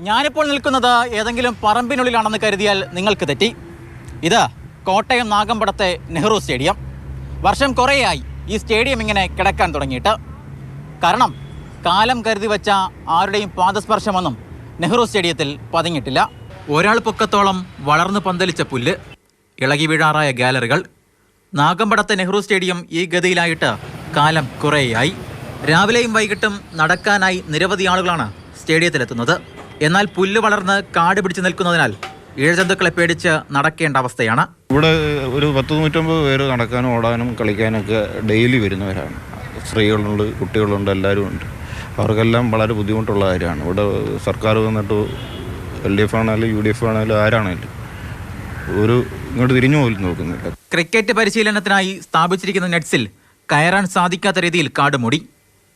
ഞാനിപ്പോൾ നിൽക്കുന്നത് ഏതെങ്കിലും പറമ്പിനുള്ളിലാണെന്ന് കരുതിയാൽ നിങ്ങൾക്ക് തെറ്റി. ഇത് കോട്ടയം നാഗമ്പടത്തെ നെഹ്റു സ്റ്റേഡിയം. വർഷം കുറേയായി ഈ സ്റ്റേഡിയം ഇങ്ങനെ കിടക്കാൻ തുടങ്ങിയിട്ട്. കാരണം കാലം കരുതി വെച്ച ആരുടെയും പാദസ്പർശമൊന്നും നെഹ്റു സ്റ്റേഡിയത്തിൽ പതിഞ്ഞിട്ടില്ല. ഒരാൾ പൊക്കത്തോളം വളർന്നു പന്തലിച്ച പുല്ല്, ഇളകി വീഴാറായ ഗാലറികൾ. നാഗമ്പടത്തെ നെഹ്റു സ്റ്റേഡിയം ഈ ഗതിയിലായിട്ട് കാലം കുറേയായി. രാവിലെയും വൈകിട്ടും നടക്കാനായി നിരവധി ആളുകളാണ് സ്റ്റേഡിയത്തിലെത്തുന്നത്. എന്നാൽ പുല്ല് വളർന്ന് കാട് പിടിച്ചു നിൽക്കുന്നതിനാൽ ഇഴജന്തുക്കളെ പേടിച്ച് നടക്കേണ്ട അവസ്ഥയാണ്. ഇവിടെ ഒരു 10-150 പേര് നടക്കാനും ഓടാനും കളിക്കാനൊക്കെ ഡെയിലി വരുന്നവരാണ്. സ്ത്രീകളുണ്ട്, കുട്ടികളുണ്ട്, എല്ലാവരും ഉണ്ട്. അവർക്കെല്ലാം വളരെ ബുദ്ധിമുട്ടുള്ള കാര്യമാണ്. ഇവിടെ സർക്കാർ വന്നിട്ട് LDF ആണെങ്കിലും UDF ആണെങ്കിലും ആരാണെങ്കിലും ഇങ്ങോട്ട് തിരിഞ്ഞു പോലും നോക്കുന്നില്ല. ക്രിക്കറ്റ് പരിശീലനത്തിനായി സ്ഥാപിച്ചിരിക്കുന്ന നെറ്റ്സിൽ കയറാൻ സാധിക്കാത്ത രീതിയിൽ കാട് മൂടി.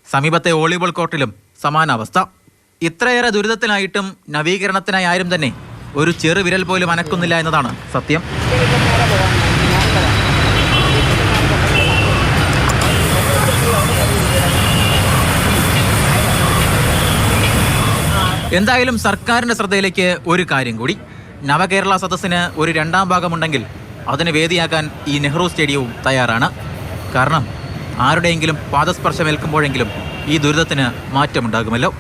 സമീപത്തെ വോളിബോൾ കോർട്ടിലും സമാനാവസ്ഥ. ഇത്രയേറെ ദുരിതത്തിലായിട്ടും നവീകരണത്തിനായി ആരും തന്നെ ഒരു ചെറുവിരൽ പോലും അനക്കുന്നില്ല എന്നതാണ് സത്യം. എന്തായാലും സർക്കാരിൻ്റെ ശ്രദ്ധയിലേക്ക് ഒരു കാര്യം കൂടി. നവകേരള സദസ്സിന് ഒരു രണ്ടാം ഭാഗമുണ്ടെങ്കിൽ അതിന് വേദിയാക്കാൻ ഈ നെഹ്റു സ്റ്റേഡിയവും തയ്യാറാണ്. കാരണം ആരുടെയെങ്കിലും പാദസ്പർശമേൽക്കുമ്പോഴെങ്കിലും ഈ ദുരിതത്തിന് മാറ്റമുണ്ടാകുമല്ലോ.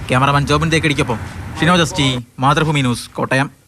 ക്യാമറമാൻ ജോബിൻ തേക്കടിക്കൊപ്പം ഷിനോജ് ST, മാതൃഭൂമി ന്യൂസ്, കോട്ടയം.